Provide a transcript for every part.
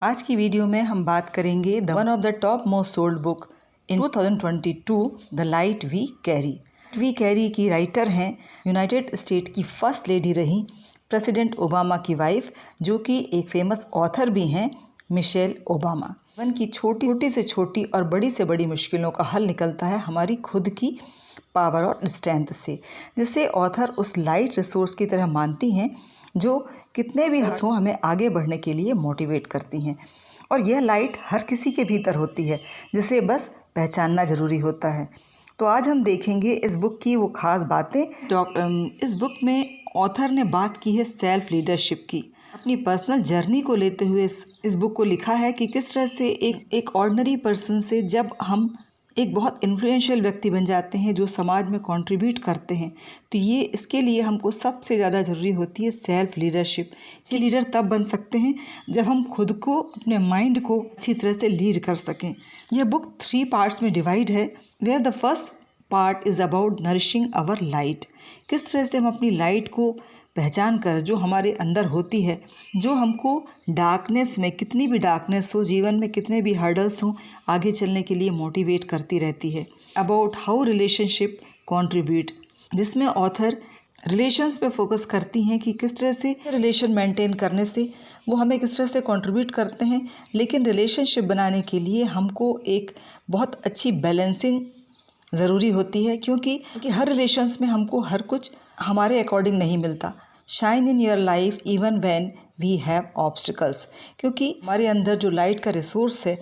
आज की वीडियो में हम बात करेंगे the one of the topmost sold book in 2022 The Light We Carry. We Carry की राइटर हैं यूनाइटेड स्टेट की फर्स्ट लेडी रही प्रेसिडेंट ओबामा की वाइफ, जो कि एक फेमस ऑथर भी हैं, मिशेल ओबामा। जीवन की छोटी से छोटी और बड़ी से बड़ी मुश्किलों का हल निकलता है हमारी खुद की पावर और स्ट्रेंथ से, जिसे ऑथर उस लाइट रिसोर्स की तरह मानती हैं जो कितने भी हंसों हमें आगे बढ़ने के लिए मोटिवेट करती हैं। और यह लाइट हर किसी के भीतर होती है, जिसे बस पहचानना ज़रूरी होता है। तो आज हम देखेंगे इस बुक की वो ख़ास बातें। इस बुक में ऑथर ने बात की है सेल्फ लीडरशिप की। अपनी पर्सनल जर्नी को लेते हुए इस बुक को लिखा है कि किस तरह से एक ऑर्डिनरी पर्सन से जब हम एक बहुत इन्फ्लुएंशियल व्यक्ति बन जाते हैं जो समाज में कंट्रीब्यूट करते हैं, तो ये इसके लिए हमको सबसे ज़्यादा ज़रूरी होती है सेल्फ लीडरशिप। ये लीडर तब बन सकते हैं जब हम खुद को, अपने माइंड को अच्छी तरह से लीड कर सकें। यह बुक 3 पार्ट्स में डिवाइड है, where the first part is about nourishing our light. किस तरह से हम अपनी लाइट को पहचान कर, जो हमारे अंदर होती है, जो हमको डार्कनेस में, कितनी भी डार्कनेस हो, जीवन में कितने भी हर्डल्स हों, आगे चलने के लिए मोटिवेट करती रहती है। अबाउट हाउ रिलेशनशिप कंट्रीब्यूट, जिसमें ऑथर रिलेशंस पे फोकस करती हैं कि किस तरह से रिलेशन मेंटेन करने से वो हमें किस तरह से कंट्रीब्यूट करते हैं। लेकिन रिलेशनशिप बनाने के लिए हमको एक बहुत अच्छी बैलेंसिंग ज़रूरी होती है, क्योंकि हर रिलेशंस में हमको हर कुछ हमारे अकॉर्डिंग नहीं मिलता। Shine in your life even when we have obstacles, क्योंकि हमारे अंदर जो लाइट का रिसोर्स है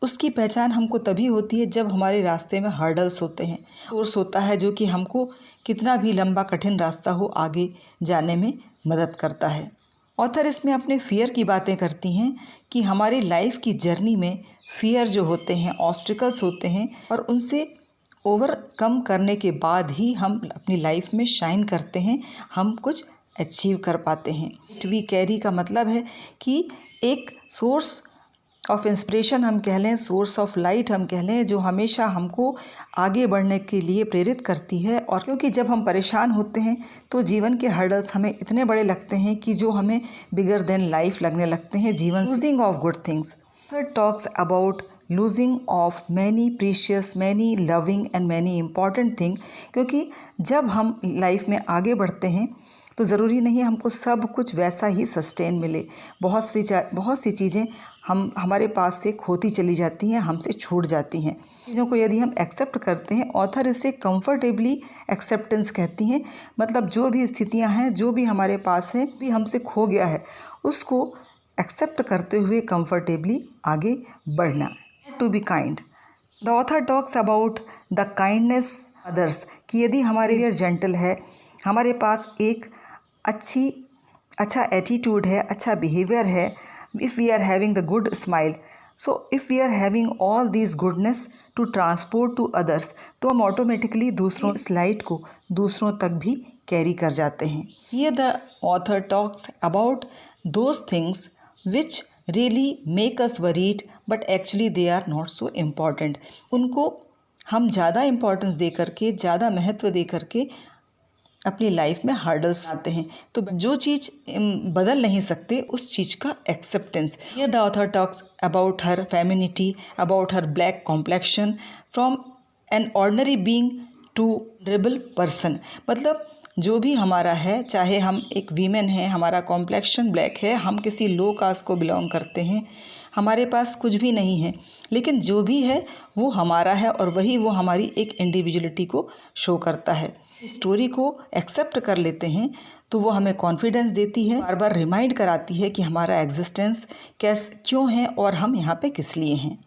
उसकी पहचान हमको तभी होती है जब हमारे रास्ते में हर्डल्स होते हैं। सोर्स होता है जो कि हमको कितना भी लंबा कठिन रास्ता हो आगे जाने में मदद करता है। ऑथर इसमें अपने फियर की बातें करती हैं कि हमारी लाइफ की जर्नी में फियर जो होते हैं, ऑब्स्टिकल्स होते हैं, और उनसे ओवरकम करने के बाद ही हम अपनी लाइफ में शाइन करते हैं, हम कुछ अचीव कर पाते हैं। वी कैरी का मतलब है कि एक सोर्स ऑफ इंस्पिरेशन हम कह लें, सोर्स ऑफ लाइट हम कह लें, जो हमेशा हमको आगे बढ़ने के लिए प्रेरित करती है। और क्योंकि जब हम परेशान होते हैं तो जीवन के हर्डल्स हमें इतने बड़े लगते हैं कि जो हमें बिगर देन लाइफ लगने लगते हैं जीवन। Losing of good things, third talks about losing of many precious, many loving and many important thing. क्योंकि जब हम लाइफ में आगे बढ़ते हैं तो ज़रूरी नहीं हमको सब कुछ वैसा ही सस्टेन मिले। बहुत सी चीज़ें हमारे पास से खोती चली जाती हैं, हमसे छूट जाती हैं। चीज़ों को यदि हम एक्सेप्ट करते हैं, ऑथर इसे कंफर्टेबली एक्सेप्टेंस कहती हैं। मतलब जो भी स्थितियां हैं, जो भी हमारे पास है, भी हमसे खो गया है, उसको एक्सेप्ट करते हुए कंफर्टेबली आगे बढ़ना। To be kind, the author talks about the kindness others, कि यदि हमारे लिए जेंटल है, हमारे पास एक अच्छा एटीट्यूड है, अच्छा बिहेवियर है, if we are having the good smile, so if we are having all this goodness to transport to others, तो हम ऑटोमेटिकली दूसरों इस लाइट को दूसरों तक भी कैरी कर जाते हैं। ये the author talks about those things which really make us worried but actually they are not so important. उनको हम ज़्यादा इम्पोर्टेंस दे करके, ज़्यादा महत्व दे करके अपनी लाइफ में हर्डल्स आते हैं। तो जो चीज़ बदल नहीं सकते उस चीज़ का एक्सेप्टेंस। ये the author talks about her femininity, about her black complexion, from an ordinary being to rebel person. मतलब जो भी हमारा है, चाहे हम एक वीमेन हैं, हमारा कॉम्प्लेक्शन ब्लैक है, हम किसी लो कास्ट को बिलोंग करते हैं, हमारे पास कुछ भी नहीं है, लेकिन जो भी है वो हमारा है, और वही वो हमारी एक इंडिविजुअलिटी को शो करता है। स्टोरी को एक्सेप्ट कर लेते हैं तो वो हमें कॉन्फिडेंस देती है, बार बार रिमाइंड कराती है कि हमारा एग्जिस्टेंस क्यों है और हम यहाँ पे किस लिए हैं।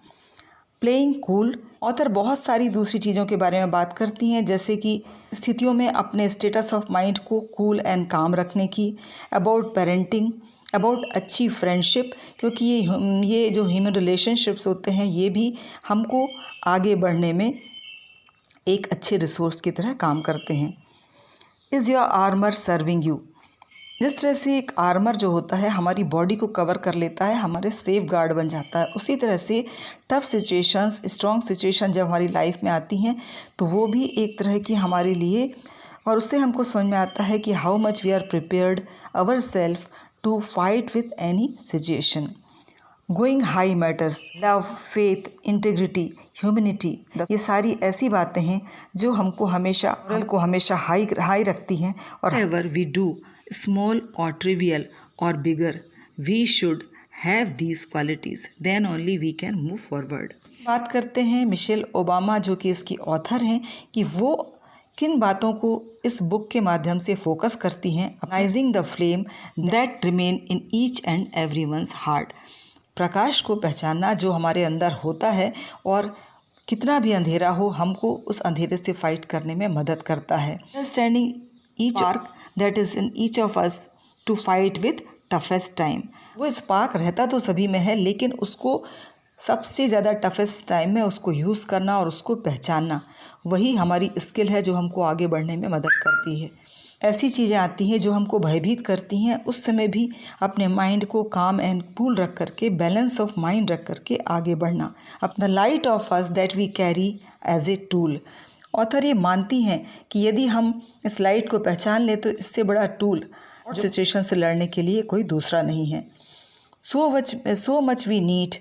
प्लेइंग कूल, ऑथर बहुत सारी दूसरी चीज़ों के बारे में बात करती हैं, जैसे कि स्थितियों में अपने स्टेटस ऑफ माइंड को कूल एंड काम रखने की। अबाउट पेरेंटिंग, अबाउट अच्छी फ्रेंडशिप, क्योंकि ये जो ह्यूमन रिलेशनशिप्स होते हैं ये भी हमको आगे बढ़ने में एक अच्छे रिसोर्स की तरह काम करते हैं। Is your armour serving you, जिस तरह से एक आर्मर जो होता है हमारी बॉडी को कवर कर लेता है, हमारे सेफ गार्ड बन जाता है, उसी तरह से टफ सिचुएशंस, स्ट्रॉन्ग सिचुएशन जब हमारी लाइफ में आती हैं तो वो भी एक तरह की हमारे लिए, और उससे हमको समझ में आता है कि how much we are prepared our self to fight with any situation. Going high matters, love, faith, integrity, humanity, ये सारी ऐसी बातें हैं जो हमको हमेशा हाई रखती हैं। और एवर वी डू, स्मॉल और ट्रिवियल और बिगर, we should have these qualities, then only we can move forward. बात करते हैं मिशेल ओबामा, जो कि इसकी ऑथर हैं, कि वो किन बातों को इस बुक के माध्यम से फोकस करती हैं। Rising the flame that remain in each and every once heart, प्रकाश को पहचानना जो हमारे अंदर होता है और कितना भी अंधेरा हो हमको उस अंधेरे से फाइट करने में मदद करता है। Understanding each spark that is in each of us to fight with toughest time, वो स्पार्क रहता तो सभी में है, लेकिन उसको सबसे ज़्यादा टफेस्ट टाइम में उसको यूज़ करना और उसको पहचानना, वही हमारी स्किल है जो हमको आगे बढ़ने में मदद करती है। ऐसी चीज़ें आती हैं जो हमको भयभीत करती हैं, उस समय भी अपने माइंड को काम एंड कूल रख करके, बैलेंस ऑफ माइंड रख करके आगे बढ़ना। अपना light of us that we carry as a tool, author ये मानती हैं कि यदि हम इस लाइट को पहचान लें तो इससे बड़ा टूल सिचुएशन से लड़ने के लिए कोई दूसरा नहीं है। So much we need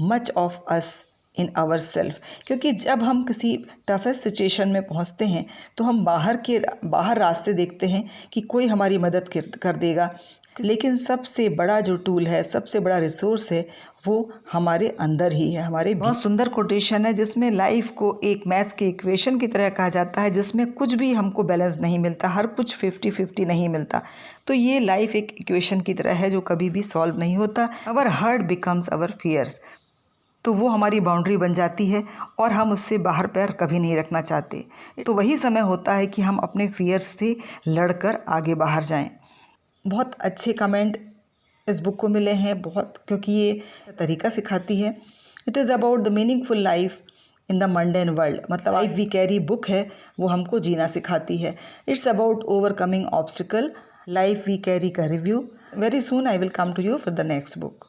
much of us in our self, क्योंकि जब हम किसी टफेस्ट सिचुएशन में पहुंचते हैं तो हम बाहर रास्ते देखते हैं कि कोई हमारी मदद कर देगा, लेकिन सबसे बड़ा जो टूल है, सबसे बड़ा रिसोर्स है, वो हमारे अंदर ही है, हमारे। बहुत सुंदर कोटेशन है जिसमें लाइफ को एक मैथ्स के इक्वेशन की तरह कहा जाता है, जिसमें कुछ भी हमको बैलेंस नहीं मिलता, हर कुछ 50-50 नहीं मिलता। तो ये लाइफ एक इक्वेशन की तरह है जो कभी भी सॉल्व नहीं होता। Our heart becomes our fears, तो वो हमारी बाउंड्री बन जाती है और हम उससे बाहर पैर कभी नहीं रखना चाहते। तो वही समय होता है कि हम अपने फियर्स से लड़कर आगे बाहर जाएं। बहुत अच्छे कमेंट इस बुक को मिले हैं, बहुत, क्योंकि ये तरीका सिखाती है। It is about the meaningful life in the mundane world, मतलब लाइफ वी कैरी बुक है, वो हमको जीना सिखाती है। It's about overcoming obstacle, life we carry का review. Very soon I will come to you for the next book.